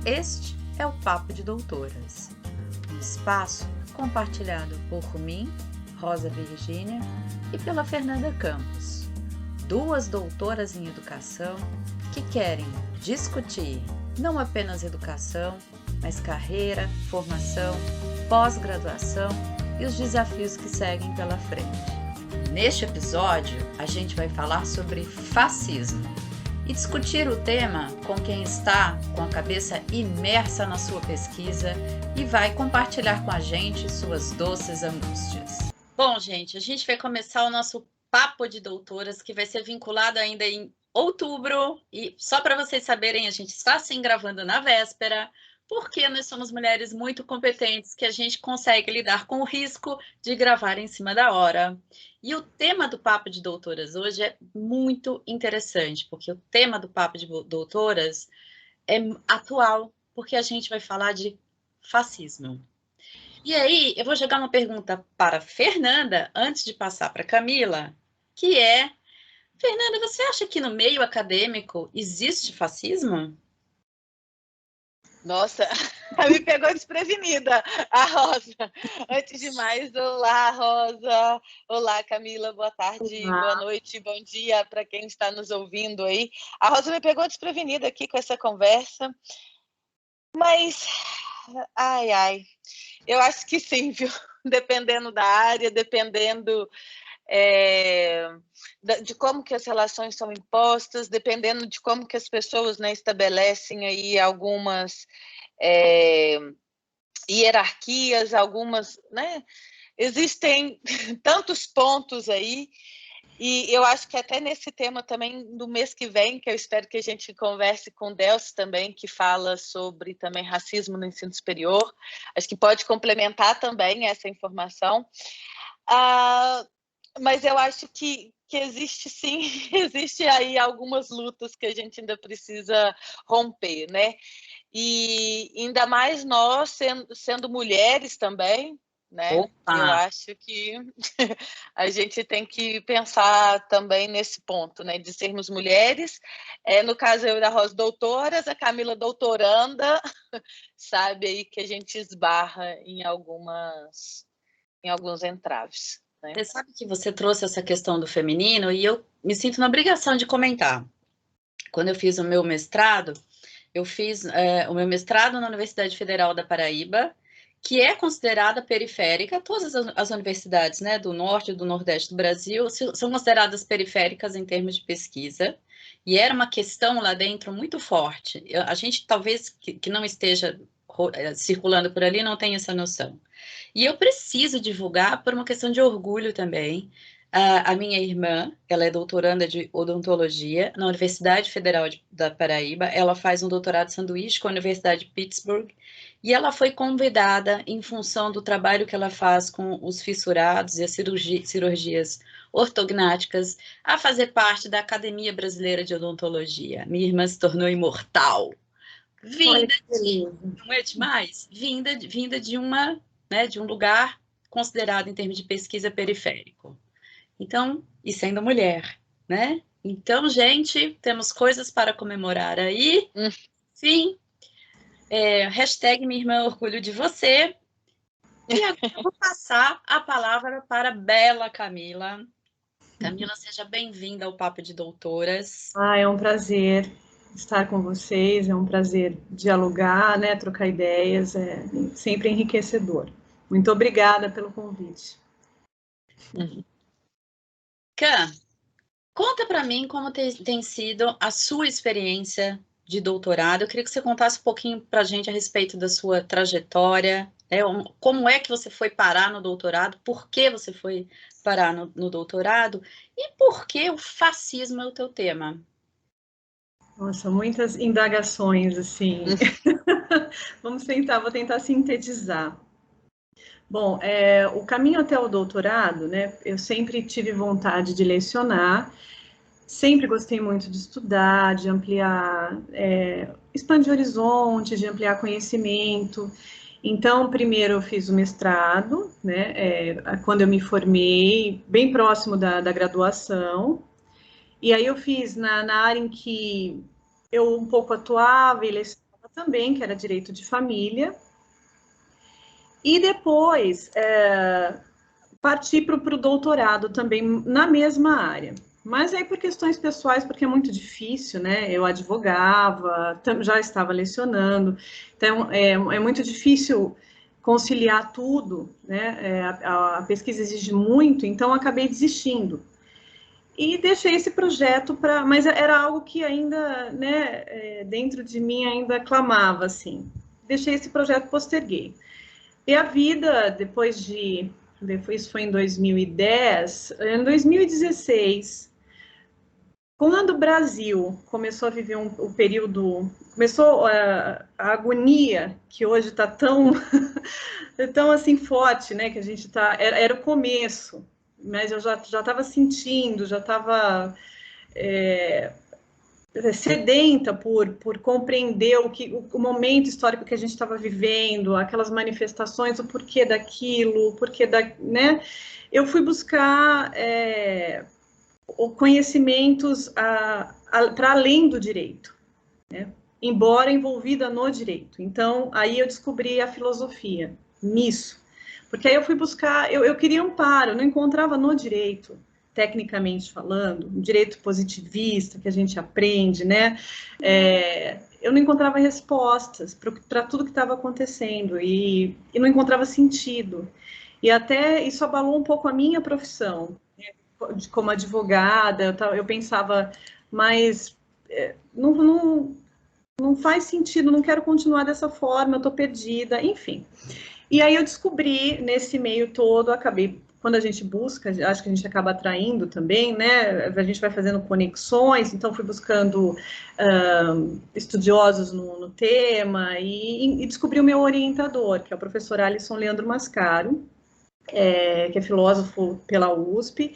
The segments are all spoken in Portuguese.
Este é o Papo de Doutoras, um espaço compartilhado por mim, Rosa Virgínia, e pela Fernanda Campos, duas doutoras em educação que querem discutir não apenas educação, mas carreira, formação, pós-graduação e os desafios que seguem pela frente. Neste episódio, a gente vai falar sobre fascismo e discutir o tema com quem está com a cabeça imersa na sua pesquisa e vai compartilhar com a gente suas doces angústias. Bom, gente, a gente vai começar o nosso Papo de Doutoras, que vai ser vinculado ainda em outubro, e só para vocês saberem, a gente está sim gravando na véspera, porque nós somos mulheres muito competentes, que a gente consegue lidar com o risco de gravar em cima da hora. E o tema do Papo de Doutoras hoje é muito interessante, porque o tema do Papo de Doutoras é atual, porque a gente vai falar de fascismo. E aí, eu vou jogar uma pergunta para a Fernanda, antes de passar para a Camila, que é: Fernanda, você acha que no meio acadêmico existe fascismo? Nossa, me pegou desprevenida a Rosa. Antes de mais, olá, Rosa. Olá, Camila. Boa tarde, Olá. Boa noite, bom dia para quem está nos ouvindo aí. A Rosa me pegou desprevenida aqui com essa conversa. Mas, ai, eu acho que sim, viu? Dependendo da área, dependendo de como que as relações são impostas, dependendo de como que as pessoas, né, estabelecem aí algumas hierarquias, algumas, né? Existem tantos pontos aí, e eu acho que até nesse tema também, no mês que vem, que eu espero que a gente converse com o Delcio também, que fala sobre também racismo no ensino superior, acho que pode complementar também essa informação. Mas eu acho que existe sim, existe aí algumas lutas que a gente ainda precisa romper, né? E ainda mais nós sendo mulheres também, né? Opa! Eu acho que a gente tem que pensar também nesse ponto, né? De sermos mulheres. No caso, eu e a Rosa doutoras, a Camila doutoranda, sabe aí que a gente esbarra em alguns entraves. Né? Você sabe que você trouxe essa questão do feminino e eu me sinto na obrigação de comentar. Quando eu fiz o meu mestrado, eu fiz o meu mestrado na Universidade Federal da Paraíba, que é considerada periférica. Todas as universidades, né, do norte e do nordeste do Brasil são consideradas periféricas em termos de pesquisa, e era uma questão lá dentro muito forte. A gente talvez que não esteja circulando por ali não tenha essa noção. E eu preciso divulgar por uma questão de orgulho também. A minha irmã, ela é doutoranda de odontologia na Universidade Federal da Paraíba. Ela faz um doutorado sanduíche com a Universidade de Pittsburgh. E ela foi convidada, em função do trabalho que ela faz com os fissurados e as cirurgias ortognáticas, a fazer parte da Academia Brasileira de Odontologia. Minha irmã se tornou imortal. Vinda de, não é demais? Vinda de uma, né, de um lugar considerado em termos de pesquisa periférico. Então, e sendo mulher, né? Então, gente, temos coisas para comemorar aí. Sim. Hashtag minha irmã orgulho de você. E agora eu vou passar a palavra para a bela Camila. Camila, seja bem-vinda ao Papo de Doutoras. É um prazer estar com vocês, é um prazer dialogar, né, trocar ideias, é sempre enriquecedor. Muito obrigada pelo convite. Cã, conta para mim como tem sido a sua experiência de doutorado. Eu queria que você contasse um pouquinho para a gente a respeito da sua trajetória, como é que você foi parar no doutorado, por que você foi parar no doutorado e por que o fascismo é o teu tema. Nossa, muitas indagações, assim. Vou tentar sintetizar. Bom, o caminho até o doutorado, né? Eu sempre tive vontade de lecionar, sempre gostei muito de estudar, de ampliar, expandir horizontes, de ampliar conhecimento. Então, primeiro eu fiz o mestrado, né? Quando eu me formei, bem próximo da graduação. E aí eu fiz na área em que eu um pouco atuava e lecionava também, que era direito de família. E depois parti para o doutorado também na mesma área. Mas aí por questões pessoais, porque é muito difícil, né? Eu advogava, já estava lecionando, então é muito difícil conciliar tudo, né? A pesquisa exige muito, então acabei desistindo. E deixei esse projeto para, mas era algo que ainda, né, dentro de mim ainda clamava, assim. Deixei esse projeto, posterguei. E a vida, isso foi em 2010, em 2016, quando o Brasil começou a viver o período, começou a agonia, que hoje está tão, tão assim forte, né, que a gente está, era o começo, mas eu já estava sentindo, já estava sedenta por compreender o momento histórico que a gente estava vivendo, aquelas manifestações, o porquê daquilo, o porquê né? Eu fui buscar conhecimentos para além do direito, né? Embora envolvida no direito. Então, aí eu descobri a filosofia nisso. Porque aí eu fui buscar, eu queria amparo, eu não encontrava no direito, tecnicamente falando, um direito positivista que a gente aprende, né? Eu não encontrava respostas para tudo que estava acontecendo e não encontrava sentido. E até isso abalou um pouco a minha profissão, né? Como advogada, eu pensava, mas não faz sentido, não quero continuar dessa forma, eu estou perdida, enfim. E aí eu descobri, nesse meio todo, quando a gente busca, acho que a gente acaba atraindo também, né? A gente vai fazendo conexões, então fui buscando estudiosos no tema e descobri o meu orientador, que é o professor Alisson Leandro Mascaro, que é filósofo pela USP,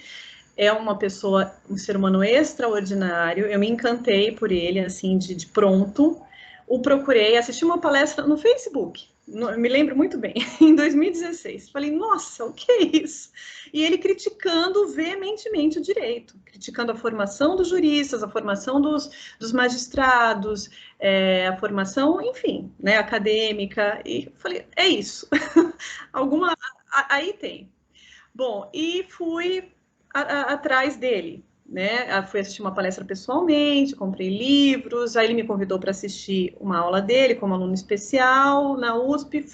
é uma pessoa, um ser humano extraordinário, eu me encantei por ele, assim, de pronto, o procurei, assisti uma palestra no Facebook, me lembro muito bem, em 2016, falei, nossa, o que é isso? E ele criticando veementemente o direito, criticando a formação dos juristas, a formação dos magistrados, a formação, enfim, né, acadêmica, e falei, é isso, aí tem. Bom, e fui atrás dele, né? Fui assistir uma palestra pessoalmente, comprei livros, aí ele me convidou para assistir uma aula dele como aluno especial na USP,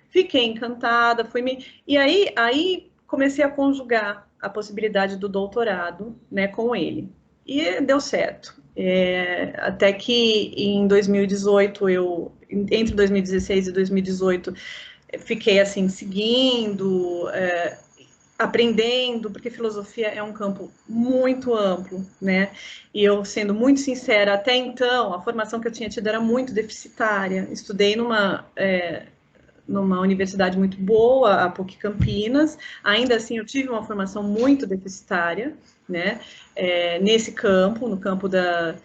fiquei encantada, e aí comecei a conjugar a possibilidade do doutorado, né, com ele. E deu certo. Até que em 2018, entre 2016 e 2018, fiquei assim, seguindo, aprendendo, porque filosofia é um campo muito amplo, né? E eu, sendo muito sincera, até então, a formação que eu tinha tido era muito deficitária. Estudei numa universidade muito boa, a PUC Campinas, ainda assim eu tive uma formação muito deficitária, né? Nesse campo, no campo da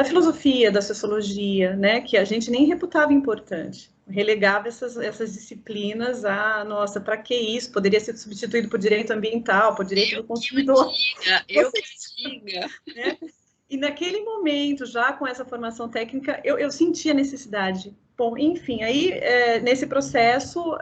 filosofia, da sociologia, né? Que a gente nem reputava importante. Relegava essas disciplinas nossa, para que isso? Poderia ser substituído por direito ambiental, por direito do consumidor. Eu que diga. Né? E naquele momento, já com essa formação técnica, eu senti a necessidade. Bom, enfim, aí nesse processo,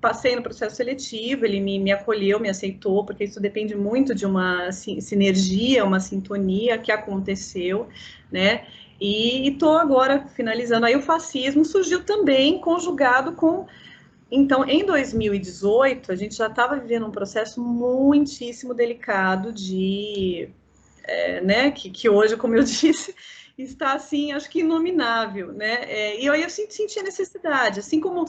passei no processo seletivo, ele me acolheu, me aceitou, porque isso depende muito de uma sinergia, uma sintonia que aconteceu, né? E estou agora finalizando. Aí o fascismo surgiu também conjugado com... Então, em 2018, a gente já estava vivendo um processo muitíssimo delicado né, que hoje, como eu disse, está assim, acho que inominável, né? E aí eu senti a necessidade, assim como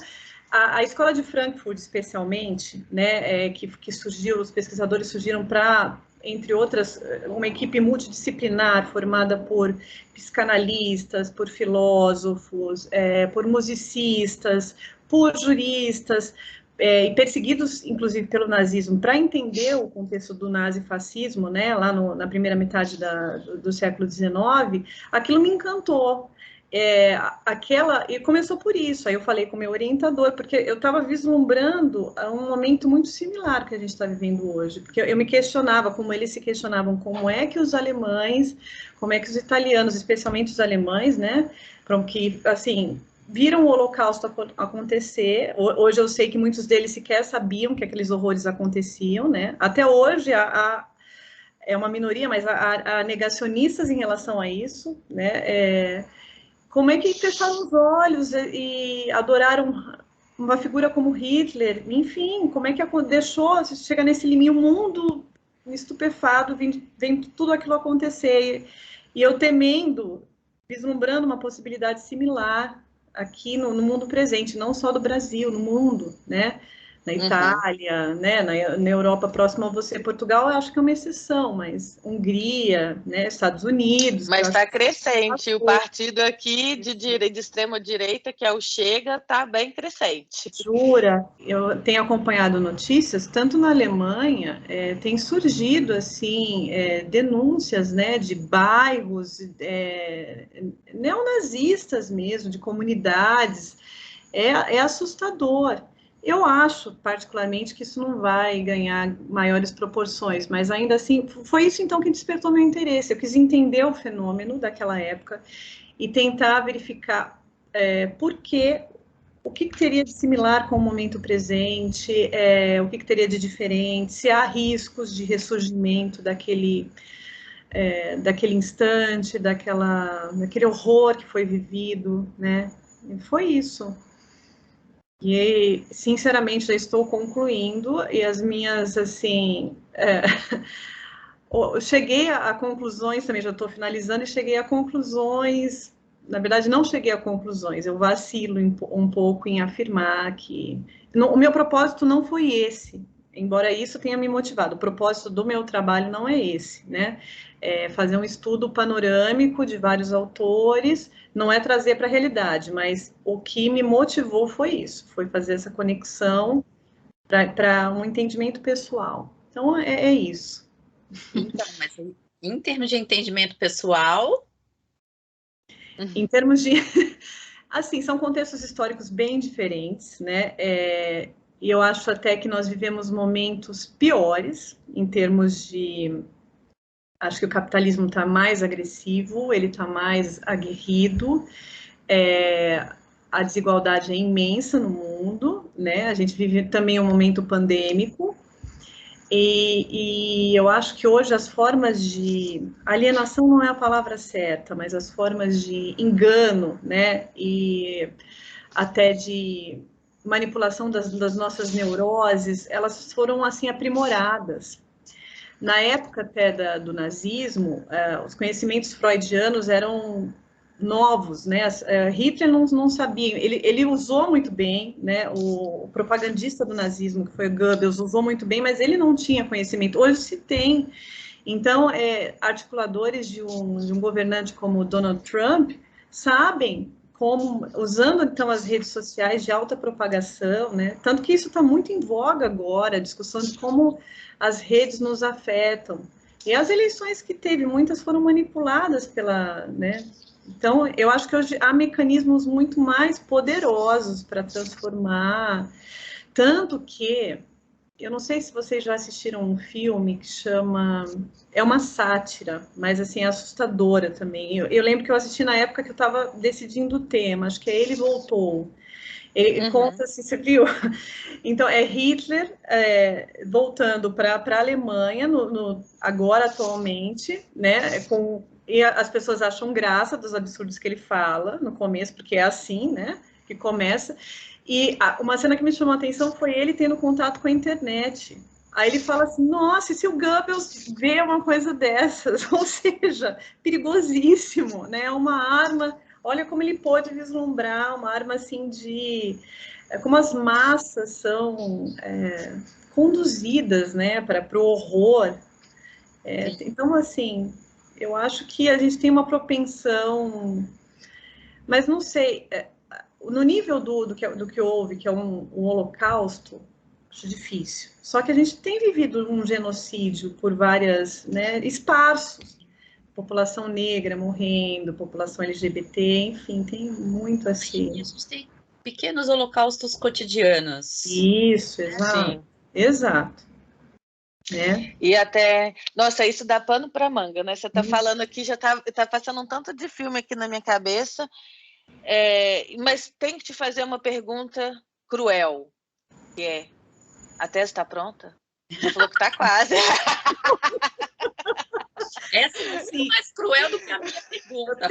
a escola de Frankfurt, especialmente, né, que surgiu, os pesquisadores surgiram para, entre outras, uma equipe multidisciplinar formada por psicanalistas, por filósofos, por musicistas, por juristas, e perseguidos, inclusive, pelo nazismo, para entender o contexto do nazifascismo, né, lá na primeira metade do século XIX, aquilo me encantou. E começou por isso. Aí eu falei com o meu orientador, porque eu estava vislumbrando um momento muito similar que a gente está vivendo hoje, porque eu me questionava, como eles se questionavam, como é que os alemães, como é que os italianos, especialmente os alemães, né, que, assim, viram o Holocausto acontecer. Hoje eu sei que muitos deles sequer sabiam que aqueles horrores aconteciam, né, até hoje é uma minoria, mas há negacionistas em relação a isso, né, como é que fecharam os olhos e adoraram uma figura como Hitler? Enfim, como é que deixou, chega nesse limite, o mundo estupefado, vem tudo aquilo acontecer. E eu temendo, vislumbrando uma possibilidade similar aqui no mundo presente, não só do Brasil, no mundo, né? Na Itália, né? Na Europa próxima a você, Portugal, eu acho que é uma exceção, mas Hungria, né? Estados Unidos. Mas está crescente. O partido aqui de extrema direita, que é o Chega, está bem crescente. Jura? Eu tenho acompanhado notícias, tanto na Alemanha, tem surgido assim denúncias, né, de bairros neonazistas mesmo, de comunidades. É assustador. Eu acho, particularmente, que isso não vai ganhar maiores proporções, mas ainda assim, foi isso então que despertou meu interesse. Eu quis entender o fenômeno daquela época e tentar verificar o que teria de similar com o momento presente, o que teria de diferente, se há riscos de ressurgimento daquele instante, daquele horror que foi vivido, né? E foi isso. E, sinceramente, já estou concluindo, e as minhas, assim, eu cheguei a conclusões também, já estou finalizando, e cheguei a conclusões, na verdade, não cheguei a conclusões, eu vacilo um pouco em afirmar que... o meu propósito não foi esse, embora isso tenha me motivado, o propósito do meu trabalho não é esse, né? É fazer um estudo panorâmico de vários autores, não é trazer para a realidade, mas o que me motivou foi isso, foi fazer essa conexão para um entendimento pessoal. Então, é isso. Então, mas em termos de entendimento pessoal... Em termos de... Assim, são contextos históricos bem diferentes, né? E eu acho até que nós vivemos momentos piores em termos de... Acho que o capitalismo está mais agressivo, ele está mais aguerrido, a desigualdade é imensa no mundo, né? A gente vive também um momento pandêmico, e eu acho que hoje as formas de... Alienação não é a palavra certa, mas as formas de engano, né? E até de manipulação das nossas neuroses, elas foram, assim, aprimoradas. Na época até do nazismo, os conhecimentos freudianos eram novos, né? Hitler não sabia, ele usou muito bem, né? O propagandista do nazismo, que foi Goebbels, usou muito bem, mas ele não tinha conhecimento. Hoje se tem. Então, articuladores de um governante como Donald Trump sabem como, usando então as redes sociais de alta propagação, né? Tanto que isso está muito em voga agora, a discussão de como as redes nos afetam. E as eleições que teve, muitas foram manipuladas né? Então, eu acho que hoje há mecanismos muito mais poderosos para transformar, tanto que, eu não sei se vocês já assistiram um filme que chama... É uma sátira, mas, assim, é assustadora também. Eu lembro que eu assisti na época que eu estava decidindo o tema, acho que é Ele Voltou. Ele conta, assim, você viu? Então, é Hitler voltando para a Alemanha, agora, atualmente, né? E as pessoas acham graça dos absurdos que ele fala no começo, porque é assim, né? Que começa. E uma cena que me chamou a atenção foi ele tendo contato com a internet. Aí ele fala assim, nossa, e se o Goebbels vê uma coisa dessas? Ou seja, perigosíssimo, né? Uma arma... Olha como ele pôde vislumbrar uma arma assim como as massas são conduzidas, né, para o horror. Então, assim, eu acho que a gente tem uma propensão, mas não sei, no nível do que houve, que é um holocausto, acho difícil. Só que a gente tem vivido um genocídio por várias, né, esparsos. população negra morrendo, população LGBT, enfim, tem muito assim. Sim, a gente tem pequenos holocaustos cotidianos. Isso, exato. Sim. Exato. Né? E até, nossa, isso dá pano para manga, né? Você está Isso. falando aqui, já tá passando um tanto de filme aqui na minha cabeça, mas tenho que te fazer uma pergunta cruel, que é, a tese está pronta? Você falou que está quase. Essa é muito mais cruel do que a minha pergunta.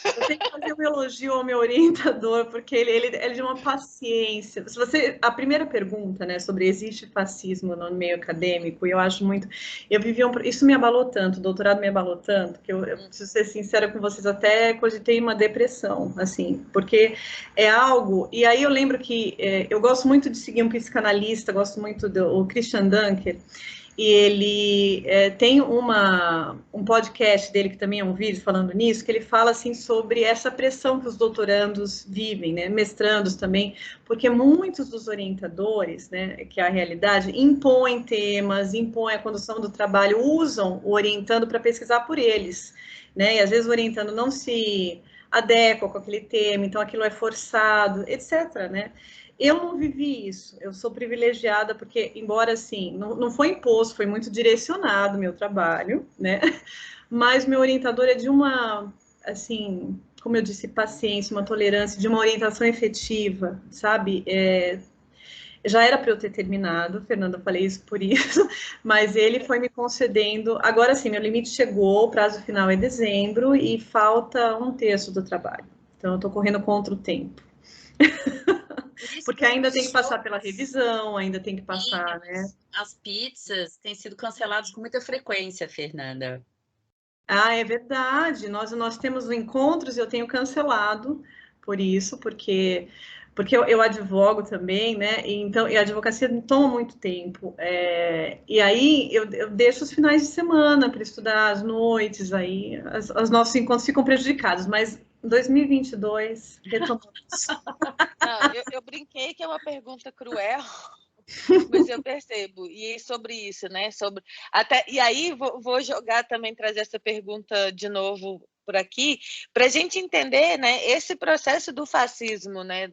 Eu tenho que fazer um elogio ao meu orientador, porque ele é de uma paciência. Se você, a primeira pergunta, né, sobre existe fascismo no meio acadêmico, eu acho muito. Isso me abalou tanto, o doutorado me abalou tanto, que eu preciso ser sincera com vocês, até cogitei uma depressão, assim, porque é algo. E aí eu lembro que eu gosto muito de seguir um psicanalista, gosto muito do Christian Dunker. E ele tem um podcast dele, que também é um vídeo falando nisso, que ele fala assim sobre essa pressão que os doutorandos vivem, né, mestrandos também, porque muitos dos orientadores, né, que é a realidade, impõem temas, impõem a condução do trabalho, usam o orientando para pesquisar por eles, né, e às vezes o orientando não se adequa com aquele tema, então aquilo é forçado, etc., né. Eu não vivi isso, eu sou privilegiada porque, embora assim, não foi imposto, foi muito direcionado o meu trabalho, né? Mas meu orientador é de uma, assim, como eu disse, paciência, uma tolerância, de uma orientação efetiva, sabe? Já era para eu ter terminado, Fernanda, eu falei isso por isso, mas ele foi me concedendo. Agora sim, meu limite chegou, o prazo final é dezembro e falta um terço do trabalho. Então, eu estou correndo contra o tempo. Porque ainda tem que passar pela revisão, ainda tem que passar, né? As pizzas têm sido canceladas com muita frequência, Fernanda. Ah, é verdade. Nós temos encontros e eu tenho cancelado por isso, porque eu advogo também, né? E a advocacia toma muito tempo. E aí eu deixo os finais de semana para estudar, as noites, aí os nossos encontros ficam prejudicados, mas em 2022 retomamos. Não, eu brinquei que é uma pergunta cruel, mas eu percebo. E sobre isso, né? E aí vou jogar também, trazer essa pergunta de novo por aqui, para a gente entender, né, esse processo do fascismo, né,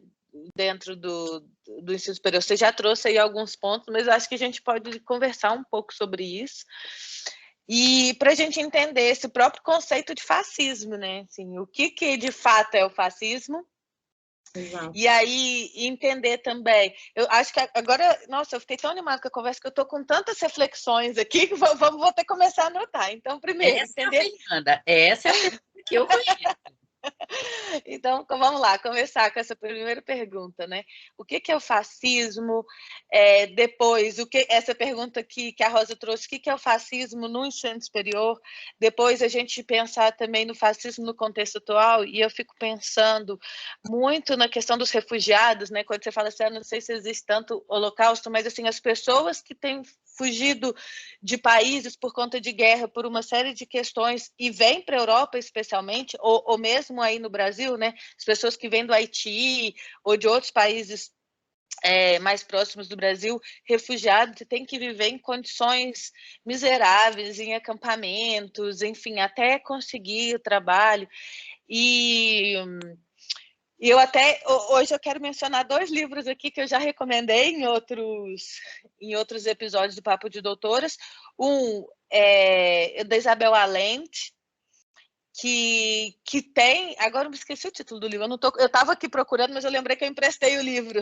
dentro do ensino superior. Você já trouxe aí alguns pontos, mas eu acho que a gente pode conversar um pouco sobre isso. E para a gente entender esse próprio conceito de fascismo, né? Assim, o que de fato é o fascismo? Exato. E aí, entender também. Eu acho que agora, nossa, eu fiquei tão animada com a conversa que eu estou com tantas reflexões aqui que vou ter que começar a anotar. Então, primeiro, entender. Fernanda, essa é a pergunta que eu conheço. Então, vamos lá, começar com essa primeira pergunta, né? O que é o fascismo? Depois, essa pergunta que a Rosa trouxe, o que é o fascismo no ensino superior? Depois, a gente pensar também no fascismo no contexto atual, e eu fico pensando muito na questão dos refugiados, né? Quando você fala assim, não sei se existe tanto holocausto, mas assim, as pessoas que têm fugido de países por conta de guerra, por uma série de questões, e vêm para a Europa especialmente, ou mesmo aí no Brasil, né? As pessoas que vêm do Haiti ou de outros países mais próximos do Brasil, refugiados, e têm que viver em condições miseráveis, em acampamentos, enfim, até conseguir o trabalho. E eu até, hoje eu quero mencionar 2 livros aqui que eu já recomendei em outros episódios do Papo de Doutoras. Um é da Isabel Allende, que tem... Agora eu me esqueci o título do livro. Eu estava aqui procurando, mas eu lembrei que eu emprestei o livro.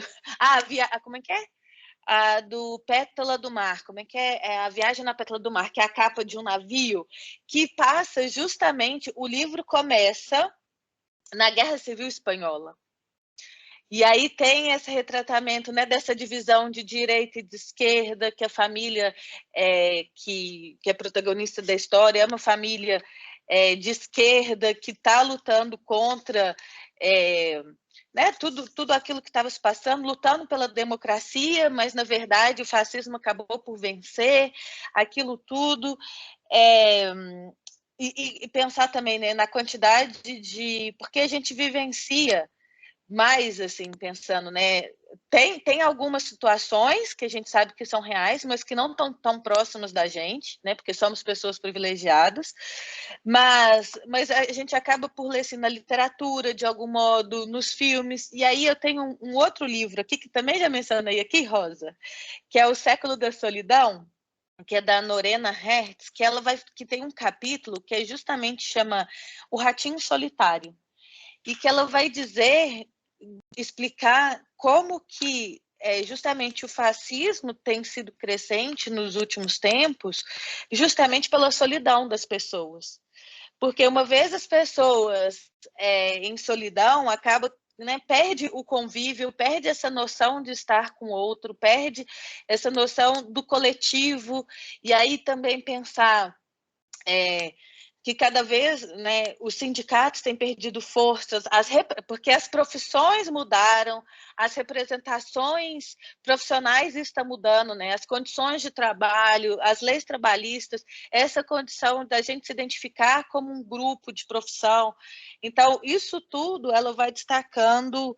Como é que é? Do Pétala do Mar. Como é que é? A Viagem na Pétala do Mar, que é a capa de um navio, que passa justamente... O livro começa na Guerra Civil Espanhola. E aí tem esse retratamento, né, dessa divisão de direita e de esquerda, que a família que é protagonista da história é uma família de esquerda que está lutando contra né, tudo aquilo que estava se passando, lutando pela democracia, mas, na verdade, o fascismo acabou por vencer aquilo tudo. E pensar também, né, na quantidade de... Porque a gente vivencia mais assim, pensando, né? Tem algumas situações que a gente sabe que são reais, mas que não estão tão próximas da gente, né? Porque somos pessoas privilegiadas, mas a gente acaba por ler assim, na literatura, de algum modo, nos filmes. E aí eu tenho um outro livro aqui, que também já mencionei aqui, Rosa, que é O Século da Solidão, que é da Lorena Hertz, que tem um capítulo que justamente chama O Ratinho Solitário, e que ela vai explicar como que justamente o fascismo tem sido crescente nos últimos tempos, justamente pela solidão das pessoas. Porque uma vez as pessoas em solidão, acaba, né, perde o convívio, perde essa noção de estar com o outro, perde essa noção do coletivo, e aí também pensar que cada vez, né, os sindicatos têm perdido forças, porque as profissões mudaram, as representações profissionais estão mudando, né, as condições de trabalho, as leis trabalhistas, essa condição da gente se identificar como um grupo de profissão. Então, isso tudo ela vai destacando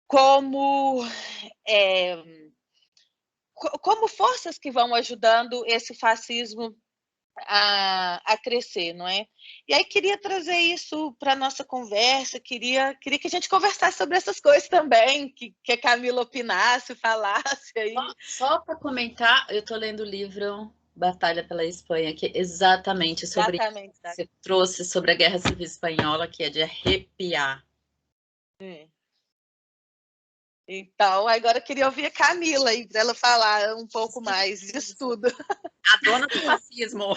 como forças que vão ajudando esse fascismo a crescer, não é? E aí queria trazer isso para a nossa conversa, queria que a gente conversasse sobre essas coisas também, que a Camila opinasse, falasse aí. Só para comentar, eu estou lendo o livro Batalha pela Espanha, que é exatamente sobre isso. Você trouxe sobre a Guerra Civil Espanhola, que é de arrepiar. Então, agora eu queria ouvir a Camila aí, para ela falar um pouco mais disso tudo. A dona do fascismo.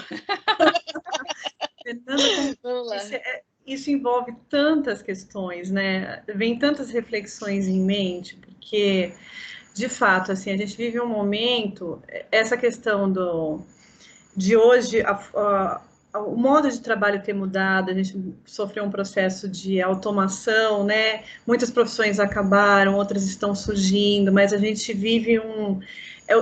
Isso envolve tantas questões, né? Vem tantas reflexões em mente, porque, de fato, assim, a gente vive um momento, essa questão de hoje, o modo de trabalho ter mudado, a gente sofreu um processo de automação, né? Muitas profissões acabaram, outras estão surgindo, mas a gente vive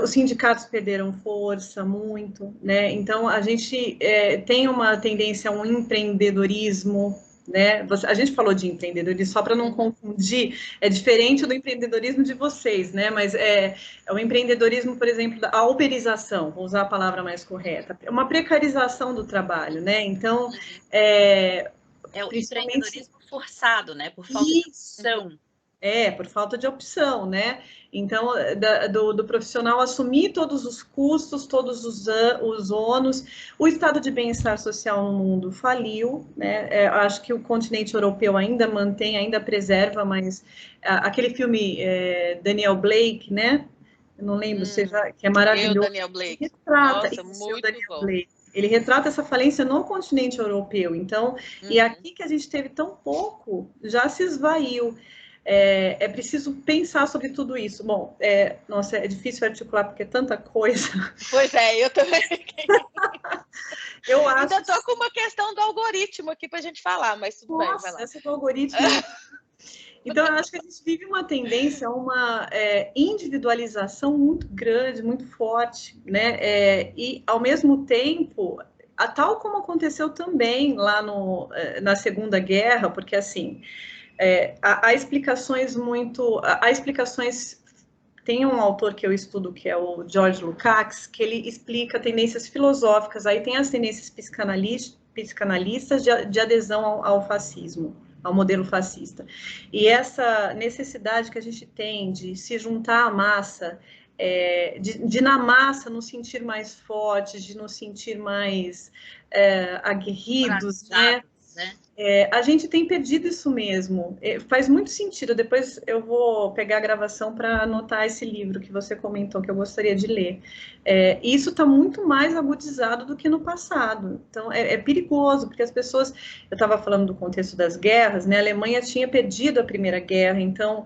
os sindicatos perderam força muito, né? Então a gente tem uma tendência a um empreendedorismo, né? A gente falou de empreendedorismo, só para não confundir, é diferente do empreendedorismo de vocês, né? Mas é o empreendedorismo, por exemplo, a uberização, vou usar a palavra mais correta, é uma precarização do trabalho, né? Então, é o empreendedorismo forçado, né? Por falta de opção. Por falta de opção, né? Então, do profissional assumir todos os custos, todos os ônus. O estado de bem-estar social no mundo faliu, né? Acho que o continente europeu ainda mantém, ainda preserva, mas aquele filme Daniel Blake, né? Eu não lembro, que é maravilhoso. Daniel Blake. Retrata, muito Daniel bom. Blake. Ele retrata essa falência no continente europeu. Então, e aqui que a gente teve tão pouco, já se esvaiu. É preciso pensar sobre tudo isso. Bom, nossa, é difícil articular porque é tanta coisa. Pois é, eu também. Eu acho. Ainda estou com uma questão do algoritmo aqui para a gente falar, mas tudo bem, vai lá. Essa do algoritmo. Então, eu acho que a gente vive uma tendência a uma individualização muito grande, muito forte, né? E, ao mesmo tempo, tal como aconteceu também lá na Segunda Guerra, porque, assim, há explicações tem um autor que eu estudo, que é o George Lukács, que ele explica tendências filosóficas, aí tem as tendências psicanalistas de adesão ao fascismo, ao modelo fascista. E essa necessidade que a gente tem de se juntar à massa, de na massa nos sentir mais fortes, de nos sentir mais aguerridos, né? A gente tem perdido isso mesmo. Faz muito sentido. Depois eu vou pegar a gravação para anotar esse livro que você comentou, que eu gostaria de ler. Isso está muito mais agudizado do que no passado. Então, é perigoso, porque as pessoas... Eu estava falando do contexto das guerras, né? A Alemanha tinha perdido a Primeira Guerra, então...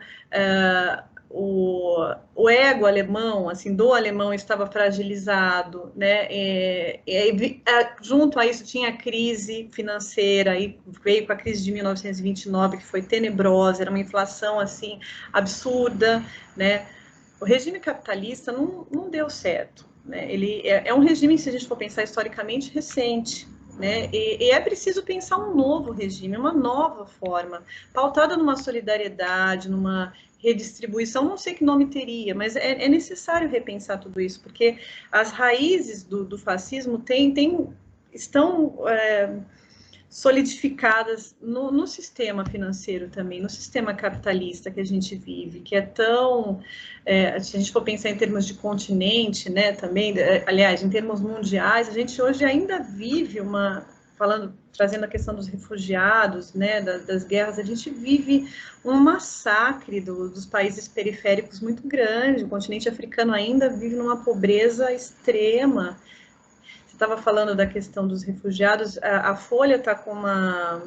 o ego alemão, assim, do alemão estava fragilizado, né? Junto a isso tinha a crise financeira, aí veio com a crise de 1929, que foi tenebrosa, era uma inflação assim absurda, né? O regime capitalista não deu certo, né? Ele é um regime, se a gente for pensar historicamente, recente, né? E é preciso pensar um novo regime, uma nova forma, pautada numa solidariedade, numa redistribuição, não sei que nome teria, mas é necessário repensar tudo isso, porque as raízes do fascismo estão solidificadas no sistema financeiro também, no sistema capitalista que a gente vive, que é tão, se a gente for pensar em termos de continente, né, também, aliás, em termos mundiais, a gente hoje ainda vive trazendo a questão dos refugiados, né, das guerras, a gente vive um massacre dos países periféricos muito grande, o continente africano ainda vive numa pobreza extrema. Você estava falando da questão dos refugiados, a Folha está com uma...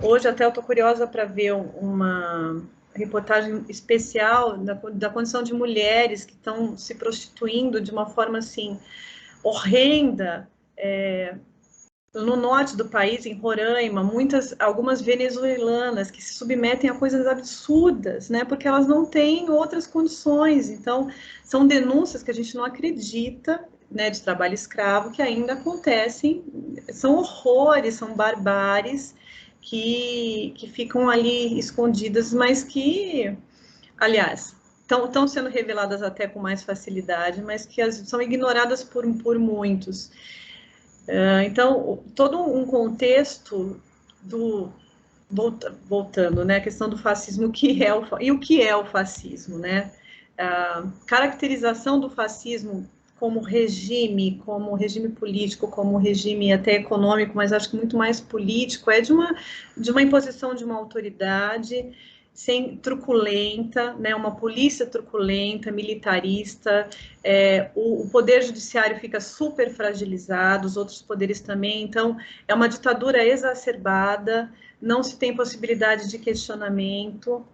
hoje até eu estou curiosa para ver uma reportagem especial da condição de mulheres que estão se prostituindo de uma forma, assim, horrenda, no norte do país, em Roraima, algumas venezuelanas que se submetem a coisas absurdas, né, porque elas não têm outras condições. Então, são denúncias que a gente não acredita, né, de trabalho escravo, que ainda acontecem, são horrores, são barbáries, que ficam ali escondidas, mas que, aliás, estão sendo reveladas até com mais facilidade, mas que são ignoradas por muitos. Então, todo um contexto voltando, né, a questão do fascismo, o que é o fascismo, né? A caracterização do fascismo como regime político, como regime até econômico, mas acho que muito mais político, é de uma imposição de uma autoridade truculenta, né, uma polícia truculenta, militarista, o poder judiciário fica super fragilizado, os outros poderes também, então é uma ditadura exacerbada, não se tem possibilidade de questionamento,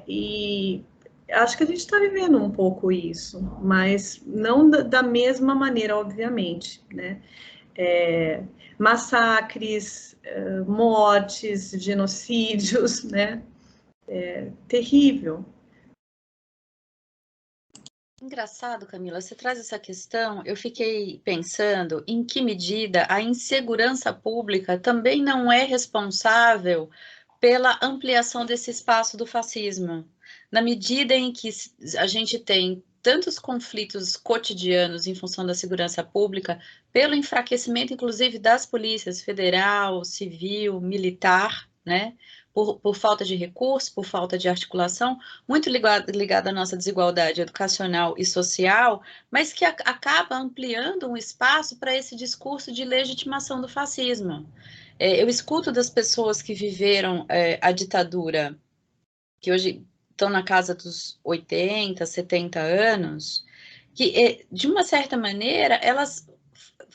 e acho que a gente está vivendo um pouco isso, mas não da mesma maneira, obviamente, né? Massacres, mortes, genocídios, né? Terrível. Engraçado, Camila, você traz essa questão, eu fiquei pensando em que medida a insegurança pública também não é responsável pela ampliação desse espaço do fascismo. Na medida em que a gente tem tantos conflitos cotidianos em função da segurança pública, pelo enfraquecimento, inclusive, das polícias federal, civil, militar, né? Por falta de recurso, por falta de articulação, muito ligada à nossa desigualdade educacional e social, mas que acaba ampliando um espaço para esse discurso de legitimação do fascismo. Eu escuto das pessoas que viveram a ditadura, que hoje estão na casa dos 80, 70 anos, que, de uma certa maneira, elas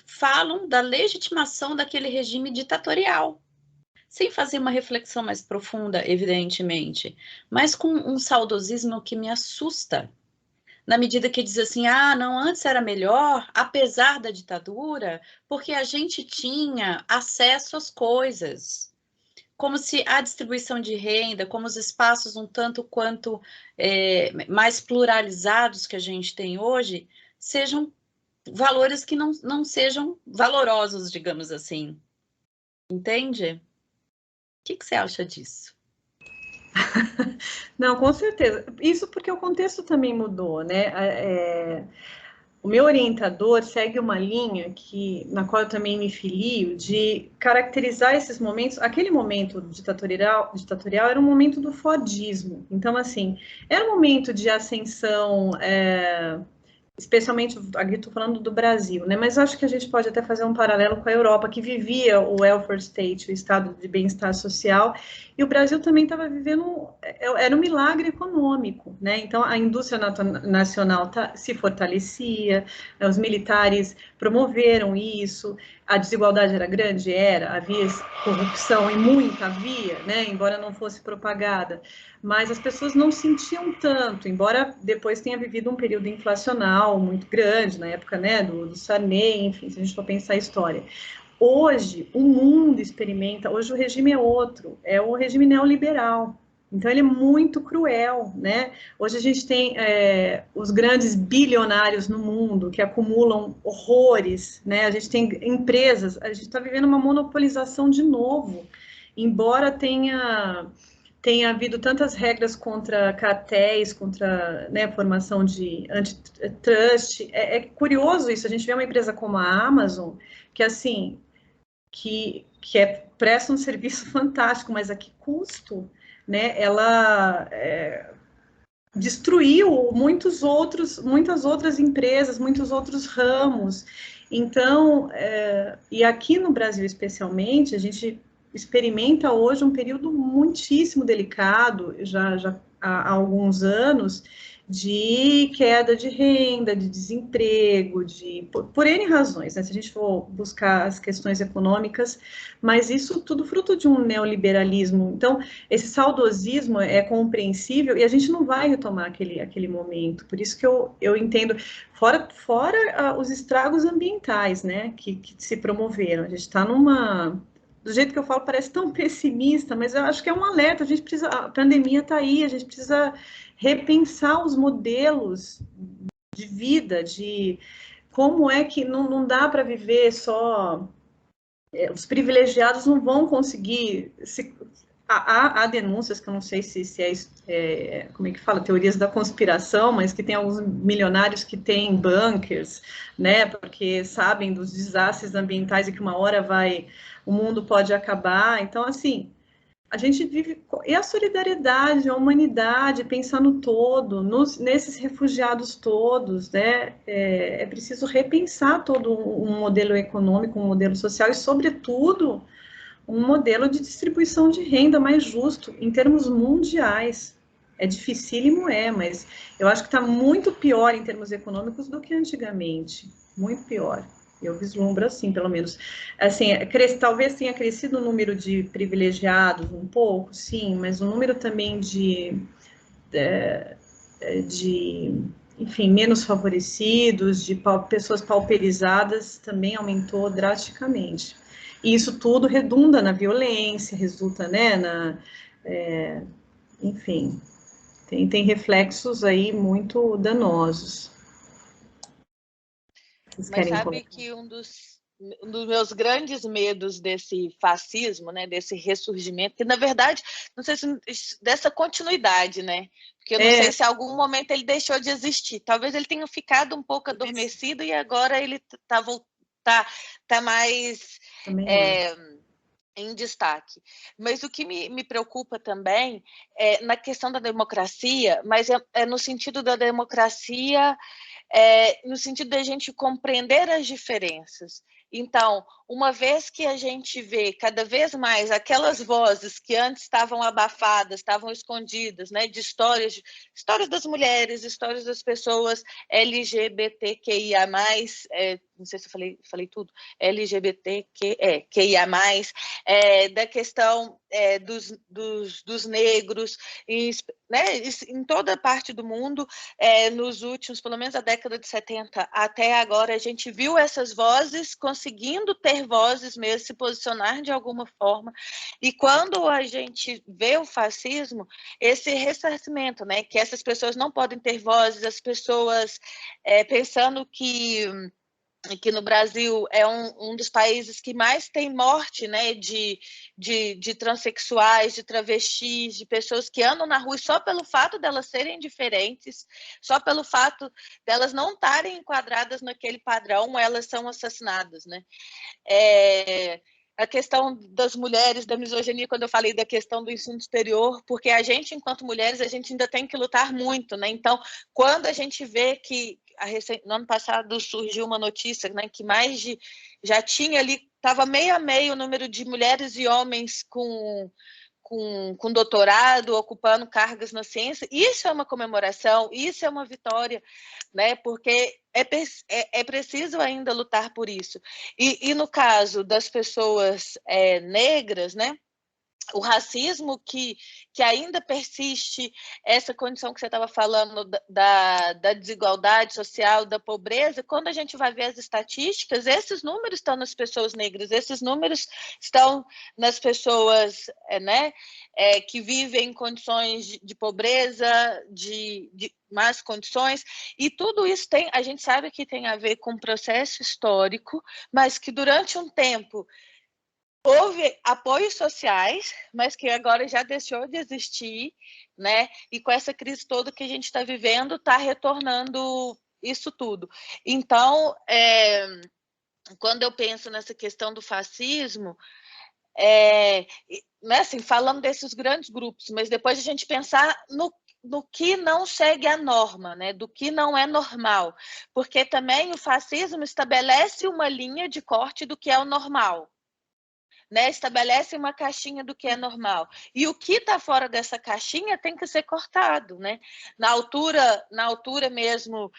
falam da legitimação daquele regime ditatorial, sem fazer uma reflexão mais profunda, evidentemente, mas com um saudosismo que me assusta, na medida que diz assim, não, antes era melhor, apesar da ditadura, porque a gente tinha acesso às coisas, como se a distribuição de renda, como os espaços um tanto quanto mais pluralizados que a gente tem hoje, sejam valores que não sejam valorosos, digamos assim. Entende? O que você acha disso? Não, com certeza. Isso porque o contexto também mudou, né? O meu orientador segue uma linha na qual eu também me filio, de caracterizar esses momentos. Aquele momento ditatorial era um momento do fordismo. Então, assim, era um momento de ascensão, especialmente, aqui estou falando do Brasil, né? Mas acho que a gente pode até fazer um paralelo com a Europa, que vivia o welfare state, o estado de bem-estar social, e o Brasil também estava vivendo, era um milagre econômico, né? Então, a indústria nacional se fortalecia, os militares promoveram isso, a desigualdade era grande? Havia corrupção, e muita havia, né? Embora não fosse propagada, mas as pessoas não sentiam tanto, embora depois tenha vivido um período inflacional muito grande, na época, né, do Sarney, enfim, se a gente for pensar a história. Hoje, o mundo experimenta, hoje o regime é outro, é o regime neoliberal, Então, ele é muito cruel, né? Hoje a gente tem os grandes bilionários no mundo que acumulam horrores, né? A gente tem empresas, a gente está vivendo uma monopolização de novo, embora tenha havido tantas regras contra cartéis, contra, né, formação de antitrust. É curioso isso, a gente vê uma empresa como a Amazon, que assim, presta um serviço fantástico, mas a que custo? Né? Ela destruiu muitas outras empresas, muitos outros ramos. Então, e aqui no Brasil especialmente, a gente experimenta hoje um período muitíssimo delicado, já há alguns anos, de queda de renda, de desemprego, por N razões, né? Se a gente for buscar as questões econômicas, mas isso tudo fruto de um neoliberalismo. Então, esse saudosismo é compreensível e a gente não vai retomar aquele momento. Por isso que eu entendo, fora os estragos ambientais, né, que se promoveram. A gente está do jeito que eu falo, parece tão pessimista, mas eu acho que é um alerta. A pandemia está aí, a gente precisa repensar os modelos de vida, de como é que não dá para viver só. Os privilegiados não vão conseguir há denúncias que eu não sei se como é que fala, teorias da conspiração, mas que tem alguns milionários que têm bunkers, né, porque sabem dos desastres ambientais e que uma hora o mundo pode acabar. Então, assim, a gente vive, e a solidariedade, a humanidade, pensar no todo, nesses refugiados todos, né? É preciso repensar todo um modelo econômico, um modelo social e, sobretudo, um modelo de distribuição de renda mais justo em termos mundiais. É dificílimo, mas eu acho que está muito pior em termos econômicos do que antigamente, muito pior. Eu vislumbro assim, pelo menos. Assim, talvez tenha crescido o número de privilegiados um pouco, sim, mas o número também enfim, menos favorecidos, de pessoas pauperizadas também aumentou drasticamente. E isso tudo redunda na violência, resulta, né, enfim, tem reflexos aí muito danosos. Vocês Mas sabe comentar? Que um dos meus grandes medos desse fascismo, né, desse ressurgimento, que na verdade, não sei se dessa continuidade, né, porque eu não sei se em algum momento ele deixou de existir, talvez ele tenha ficado um pouco adormecido e agora ele tá mais em destaque. Mas o que me preocupa também é na questão da democracia, mas é no sentido da democracia, no sentido da gente compreender as diferenças. Então, uma vez que a gente vê cada vez mais aquelas vozes que antes estavam abafadas, estavam escondidas, né, de histórias das mulheres, histórias das pessoas LGBTQIA+, não sei se eu falei tudo, LGBTQIA+, da questão dos negros, né, em toda a parte do mundo, nos últimos, pelo menos a década de 70 até agora, a gente viu essas vozes conseguindo ter vozes mesmo, se posicionar de alguma forma, e quando a gente vê o fascismo, esse ressarcimento, né, que essas pessoas não podem ter vozes, as pessoas pensando que no Brasil é um dos países que mais tem morte, né, de transexuais, de travestis, de pessoas que andam na rua, e só pelo fato delas serem diferentes, só pelo fato delas não estarem enquadradas naquele padrão, elas são assassinadas, né? A questão das mulheres, da misoginia, quando eu falei da questão do ensino superior, porque a gente, enquanto mulheres, a gente ainda tem que lutar muito, né? Então, quando a gente vê que no ano passado surgiu uma notícia, né, que já tinha ali, estava meio a meio o número de mulheres e homens com doutorado, ocupando cargos na ciência, isso é uma comemoração, isso é uma vitória, né? Porque é preciso ainda lutar por isso. E no caso das pessoas negras, né? o racismo que ainda persiste, essa condição que você estava falando da desigualdade social, da pobreza, quando a gente vai ver as estatísticas, esses números estão nas pessoas negras, esses números estão nas pessoas, né, que vivem em condições de pobreza, de más condições, e tudo isso a gente sabe que tem a ver com um processo histórico, mas que durante um tempo houve apoios sociais, mas que agora já deixou de existir, né? E com essa crise toda que a gente está vivendo, está retornando isso tudo. Então, quando eu penso nessa questão do fascismo, né, assim, falando desses grandes grupos, mas depois a gente pensar no que não segue a norma, né? Do que não é normal, porque também o fascismo estabelece uma linha de corte do que é o normal. Né, estabelece uma caixinha do que é normal. E o que está fora dessa caixinha tem que ser cortado. Né? Na altura mesmo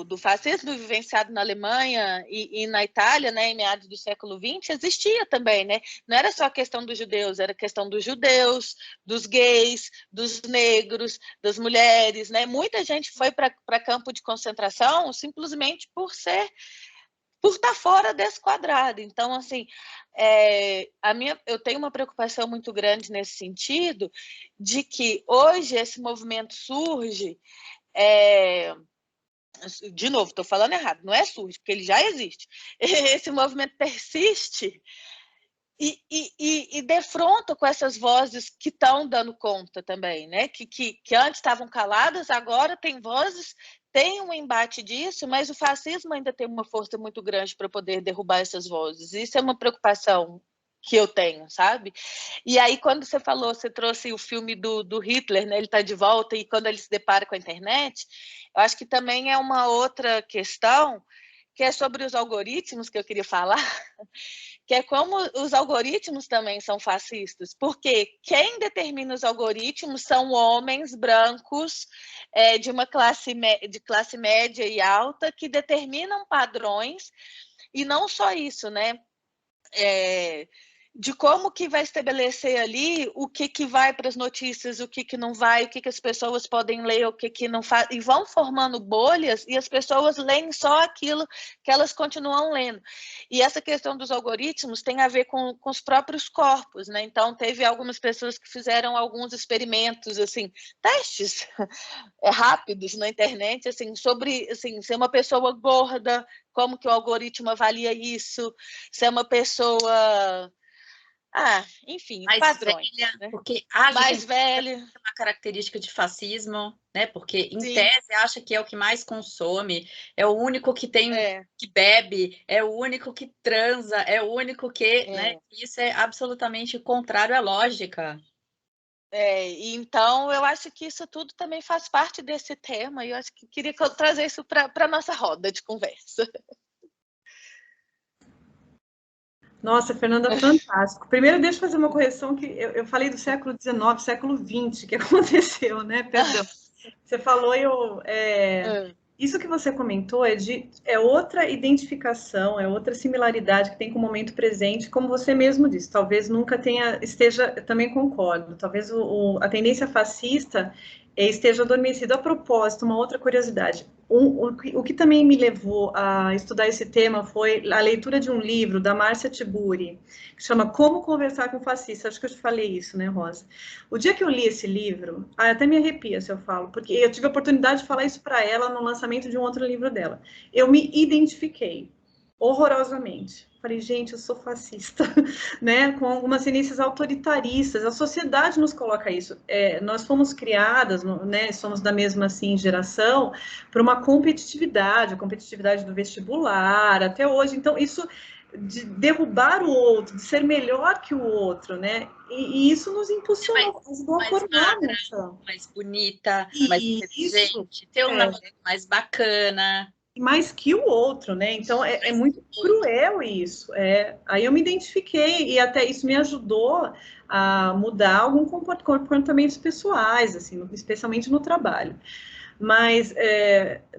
do fascismo vivenciado na Alemanha e na Itália, né, em meados do século XX, existia também. Né? Não era só a questão dos judeus, era a questão dos judeus, dos gays, dos negros, das mulheres. Né? Muita gente foi para campo de concentração simplesmente por estar fora desse quadrado. Então, assim, eu tenho uma preocupação muito grande nesse sentido, de que hoje esse movimento surge, de novo, estou falando errado, não é surge, porque ele já existe. Esse movimento persiste e defronta com essas vozes que estão dando conta também, né? Que antes estavam caladas, agora tem vozes. Tem um embate disso, mas o fascismo ainda tem uma força muito grande para poder derrubar essas vozes. Isso é uma preocupação que eu tenho, sabe? E aí, quando você trouxe o filme do Hitler, né? Ele está de volta, e quando ele se depara com a internet, eu acho que também é uma outra questão, que é sobre os algoritmos, que eu queria falar, que é como os algoritmos também são fascistas, porque quem determina os algoritmos são homens brancos de classe média e alta, que determinam padrões, e não só isso, né? De como que vai estabelecer ali o que vai para as notícias, o que não vai, o que as pessoas podem ler, o que não faz, e vão formando bolhas, e as pessoas leem só aquilo que elas continuam lendo. E essa questão dos algoritmos tem a ver com os próprios corpos, né? Então, teve algumas pessoas que fizeram alguns experimentos, assim, testes rápidos na internet, assim, sobre assim, ser uma pessoa gorda, como que o algoritmo avalia isso, se é uma pessoa... enfim, Mais padrões. velha, Né? porque acha mais que velha. É uma característica de fascismo, né? Porque, em Sim. tese, acha que é o que mais consome, é o único que que bebe, é o único que transa, é o único que, né? Isso é absolutamente contrário à lógica. Então, eu acho que isso tudo também faz parte desse tema, e eu acho que queria trazer isso para a nossa roda de conversa. Nossa, Fernanda, fantástico. Primeiro, deixa eu fazer uma correção, que eu falei do século XIX, século XX, que aconteceu, né? Perdão. Você falou, isso que você comentou é outra identificação, é outra similaridade que tem com o momento presente, como você mesmo disse. Talvez nunca também concordo, talvez a tendência fascista esteja adormecida. A propósito, uma outra curiosidade. O que também me levou a estudar esse tema foi a leitura de um livro da Márcia Tiburi, que chama Como Conversar com Fascista. Acho que eu te falei isso, né, Rosa? O dia que eu li esse livro, até me arrepia se eu falo, porque eu tive a oportunidade de falar isso para ela no lançamento de um outro livro dela. Eu me identifiquei horrorosamente. Falei, gente, eu sou fascista, né? Com algumas tendências autoritaristas. A sociedade nos coloca isso. Nós fomos criadas, né? Somos da mesma assim geração, para uma competitividade, a competitividade do vestibular até hoje. Então, isso de derrubar o outro, de ser melhor que o outro, né? E isso nos impulsionou, ajudou a formar a nossa. Mais bonita, mais inteligente, ter um namorado mais bacana. Mais que o outro, né? Então é muito cruel isso. Aí eu me identifiquei e até isso me ajudou a mudar alguns comportamentos pessoais, assim, especialmente no trabalho. Mas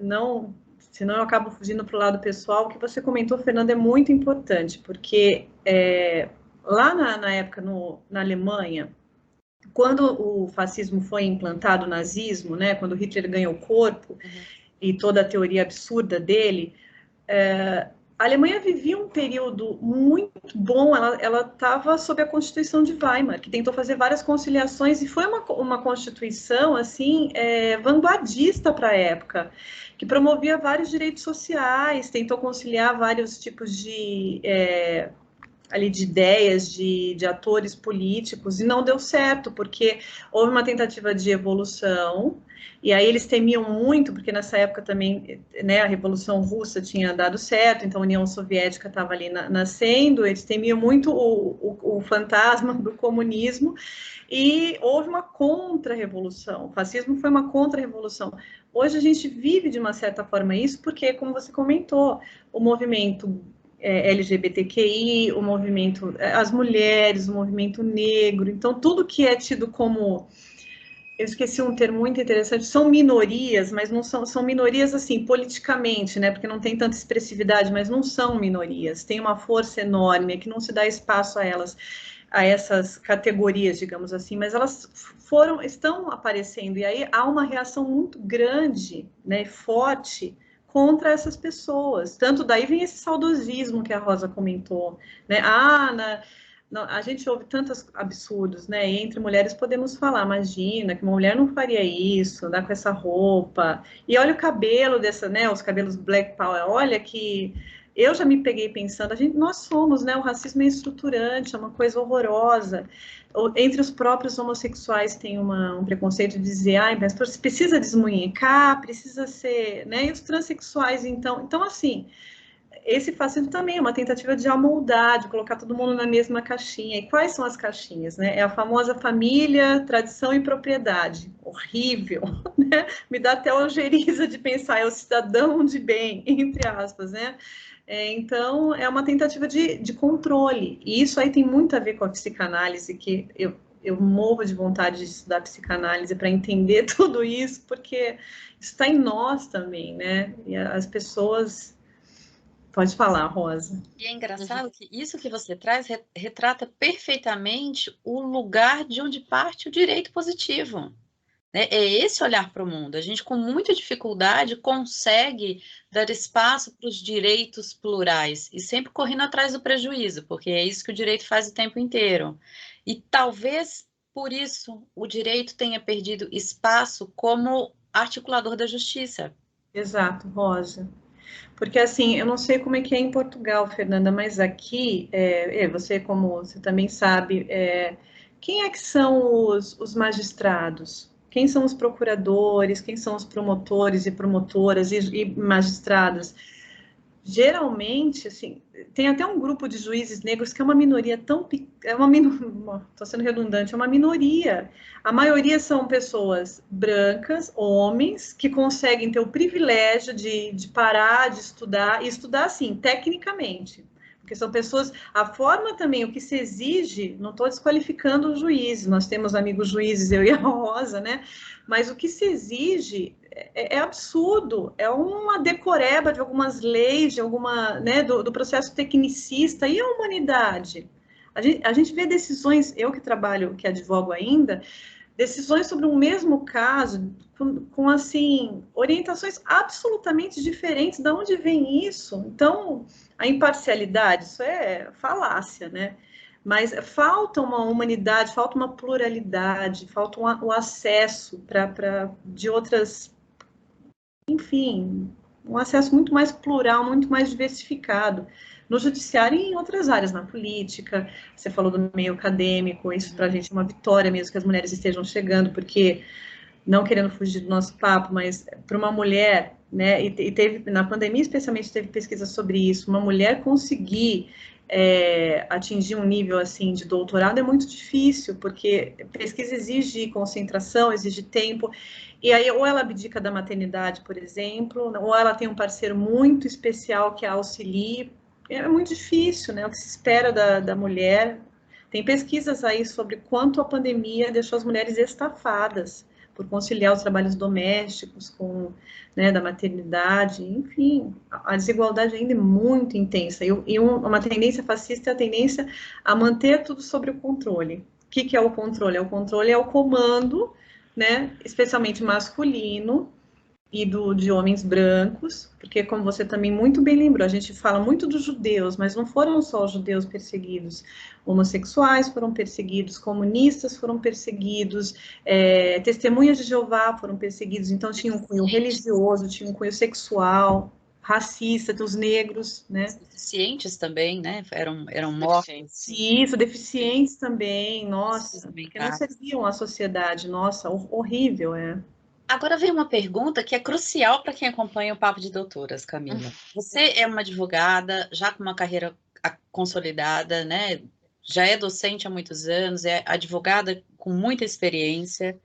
não, senão eu acabo fugindo para o lado pessoal. O que você comentou, Fernanda, é muito importante, porque lá na época, na Alemanha, quando o fascismo foi implantado, o nazismo, né, quando Hitler ganhou o corpo, e toda a teoria absurda dele, a Alemanha vivia um período muito bom, ela estava sob a Constituição de Weimar, que tentou fazer várias conciliações, e foi uma Constituição, assim, vanguardista para a época, que promovia vários direitos sociais, tentou conciliar vários tipos de ideias de atores políticos, e não deu certo, porque houve uma tentativa de evolução, e aí eles temiam muito, porque nessa época também, né, a Revolução Russa tinha dado certo, então a União Soviética estava ali nascendo, eles temiam muito o fantasma do comunismo, e houve uma contra-revolução. O fascismo foi uma contra-revolução. Hoje a gente vive, de uma certa forma, isso, porque, como você comentou, o movimento LGBTQI, o movimento, as mulheres, o movimento negro, então tudo que é tido como, eu esqueci um termo muito interessante, são minorias, mas não são minorias assim, politicamente, né, porque não tem tanta expressividade, mas não são minorias, tem uma força enorme, que não se dá espaço a elas, a essas categorias, digamos assim, mas elas estão aparecendo, e aí há uma reação muito grande, né, forte, contra essas pessoas. Tanto daí vem esse saudosismo que a Rosa comentou, né? A gente ouve tantos absurdos, né? E entre mulheres podemos falar, imagina que uma mulher não faria isso, andar com essa roupa. E olha o cabelo dessa, né? Os cabelos Black Power. Olha que eu já me peguei pensando, nós somos, né? O racismo é estruturante, é uma coisa horrorosa. Entre os próprios homossexuais tem um preconceito de dizer, mas você precisa desmunhecar, precisa ser, né? E os transexuais, então assim, esse fascismo também é uma tentativa de amoldar, de colocar todo mundo na mesma caixinha. E quais são as caixinhas, né? É a famosa família, tradição e propriedade. Horrível, né? Me dá até ojeriza de pensar, é o cidadão de bem, entre aspas, né? Então, é uma tentativa de controle. E isso aí tem muito a ver com a psicanálise, que eu morro de vontade de estudar psicanálise para entender tudo isso, porque isso está em nós também, né? E as pessoas... Pode falar, Rosa. E é engraçado que isso que você traz retrata perfeitamente o lugar de onde parte o direito positivo. Né? É esse olhar para o mundo. A gente, com muita dificuldade, consegue dar espaço para os direitos plurais e sempre correndo atrás do prejuízo, porque é isso que o direito faz o tempo inteiro. E talvez por isso o direito tenha perdido espaço como articulador da justiça. Exato, Rosa. Porque, assim, eu não sei como é que é em Portugal, Fernanda, mas aqui, você, como você também sabe, quem é que são os magistrados? Quem são os procuradores? Quem são os promotores e promotoras e magistradas? Geralmente, assim, tem até um grupo de juízes negros que é uma minoria estou sendo redundante, é uma minoria. A maioria são pessoas brancas, homens, que conseguem ter o privilégio de parar de estudar, e estudar, assim, tecnicamente. Porque são pessoas, a forma também, o que se exige, não estou desqualificando os juízes, nós temos amigos juízes, eu e a Rosa, né? Mas o que se exige é absurdo, é uma decoreba de algumas leis, de alguma, né, do processo tecnicista. E a humanidade? A gente vê decisões, eu que trabalho, que advogo ainda, decisões sobre um mesmo caso, com assim, orientações absolutamente diferentes. De onde vem isso? Então, a imparcialidade, isso é falácia, né? Mas falta uma humanidade, falta uma pluralidade, falta o acesso de outras, enfim, um acesso muito mais plural, muito mais diversificado no judiciário e em outras áreas, na política. Você falou do meio acadêmico, isso para a gente é uma vitória mesmo que as mulheres estejam chegando, porque, não querendo fugir do nosso papo, mas para uma mulher, né, e teve, na pandemia especialmente, teve pesquisa sobre isso, uma mulher conseguir atingir um nível assim de doutorado é muito difícil, porque pesquisa exige concentração, exige tempo, e aí ou ela abdica da maternidade, por exemplo, ou ela tem um parceiro muito especial que a auxilie. É muito difícil, né? O que se espera da mulher. Tem pesquisas aí sobre quanto a pandemia deixou as mulheres estafadas, por conciliar os trabalhos domésticos com, né, da maternidade, enfim, a desigualdade ainda é muito intensa, e uma tendência fascista é a tendência a manter tudo sob o controle. O que é o controle? O controle é o comando, né, especialmente masculino, e de homens brancos, porque como você também muito bem lembrou, a gente fala muito dos judeus, mas não foram só os judeus perseguidos, homossexuais foram perseguidos, comunistas foram perseguidos, testemunhas de Jeová foram perseguidos, então tinha um cunho religioso, tinha um cunho sexual, racista, dos negros, né? Os deficientes também, né? Eram mortos. Isso, deficientes também, nossa, porque não serviam à sociedade, nossa, horrível, Agora vem uma pergunta que é crucial para quem acompanha o Papo de Doutoras, Camila. Você é uma advogada, já com uma carreira consolidada, né? Já é docente há muitos anos, é advogada com muita experiência.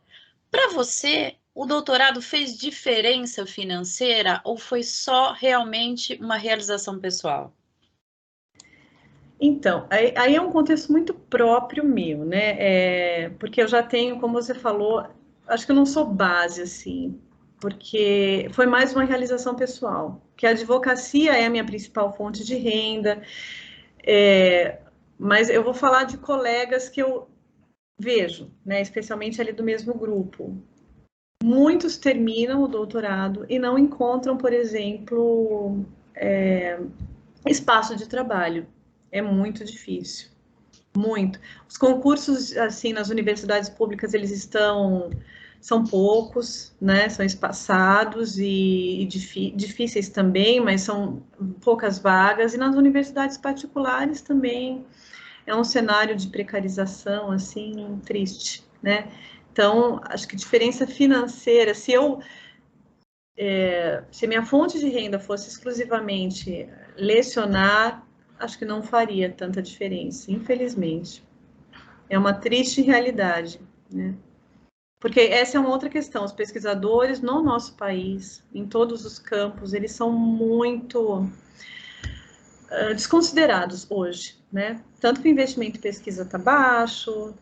Para você, o doutorado fez diferença financeira ou foi só realmente uma realização pessoal? Então, aí é um contexto muito próprio meu, né? Porque eu já tenho, como você falou, acho que eu não sou base, assim, porque foi mais uma realização pessoal, que a advocacia é a minha principal fonte de renda, mas eu vou falar de colegas que eu vejo, né, especialmente ali do mesmo grupo. Muitos terminam o doutorado e não encontram, por exemplo, espaço de trabalho. É muito difícil. Muito. Os concursos, assim, nas universidades públicas, são poucos, né? São espaçados e difíceis também, mas são poucas vagas. E nas universidades particulares também é um cenário de precarização, assim, triste, né? Então, acho que diferença financeira, se minha fonte de renda fosse exclusivamente lecionar, acho que não faria tanta diferença, infelizmente. É uma triste realidade, né? Porque essa é uma outra questão. Os pesquisadores no nosso país, em todos os campos, eles são muito desconsiderados hoje, né? Tanto que o investimento em pesquisa está baixo,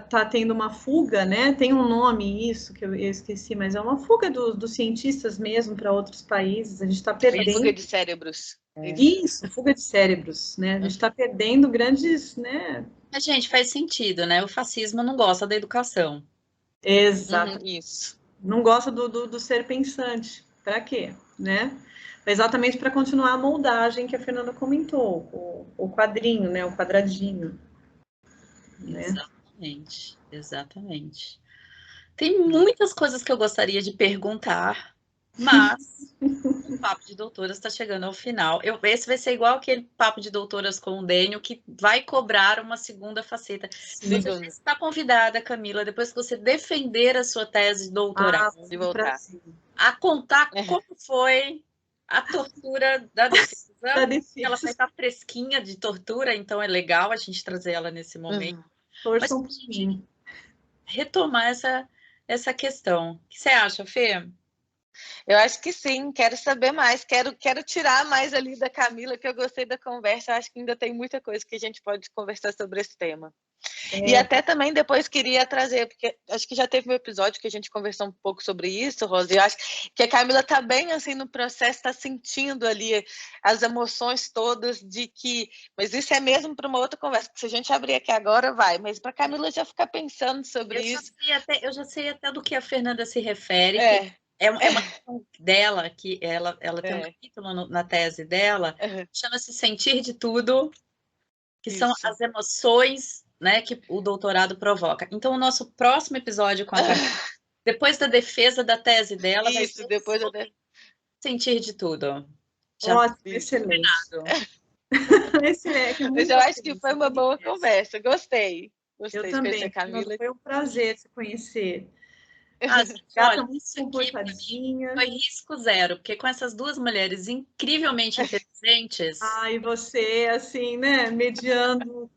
tá tendo uma fuga, né? Tem um nome isso que eu esqueci, mas é uma fuga dos cientistas mesmo para outros países. A gente está perdendo. Fuga de cérebros. Isso, fuga de cérebros, né? A gente está perdendo grandes, né? Mas, gente, faz sentido, né? O fascismo não gosta da educação. Exato. Isso. Não gosta do ser pensante. Para quê, né? Exatamente para continuar a moldagem que a Fernanda comentou, o quadrinho, né? O quadradinho. Né? Exatamente, exatamente. Tem muitas coisas que eu gostaria de perguntar, mas o Papo de Doutoras está chegando ao final. Esse vai ser igual aquele Papo de Doutoras com o Dênio, que vai cobrar uma segunda faceta. Você já está convidada, Camila, depois que você defender a sua tese de doutorado, de voltar a contar como foi a tortura da defesa. Ela vai estar fresquinha de tortura, então é legal a gente trazer ela nesse momento. Mas a gente retomar essa questão. O que você acha, Fê? Eu acho que sim, quero saber mais, quero tirar mais ali da Camila, que eu gostei da conversa, acho que ainda tem muita coisa que a gente pode conversar sobre esse tema. E até também depois queria trazer, porque acho que já teve um episódio que a gente conversou um pouco sobre isso, Rosa, e eu acho que a Camila está bem assim no processo, está sentindo ali as emoções todas de que, mas isso é mesmo para uma outra conversa, que se a gente abrir aqui agora vai, mas para a Camila já ficar pensando sobre isso. Eu já sei até do que a Fernanda se refere, que é uma questão dela, que ela tem um capítulo na tese dela, chama-se Sentir de Tudo, que são as emoções, né, que o doutorado provoca. Então, o nosso próximo episódio com a Camila, depois da defesa da tese dela, vai ser depois Sentir de Tudo. Ótimo, excelente. Mas eu acho que foi uma boa conversa, gostei. Eu também, Camila. Foi um prazer te conhecer. Olha, isso aqui foi risco zero, porque com essas duas mulheres incrivelmente inteligentes... E você, assim, né, mediando...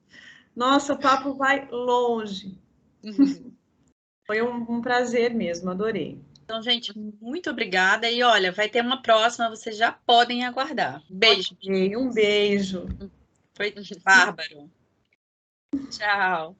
Nossa, o papo vai longe. Foi um prazer mesmo, adorei. Então, gente, muito obrigada. E olha, vai ter uma próxima, vocês já podem aguardar. Beijo. Um beijo. Foi bárbaro. Tchau.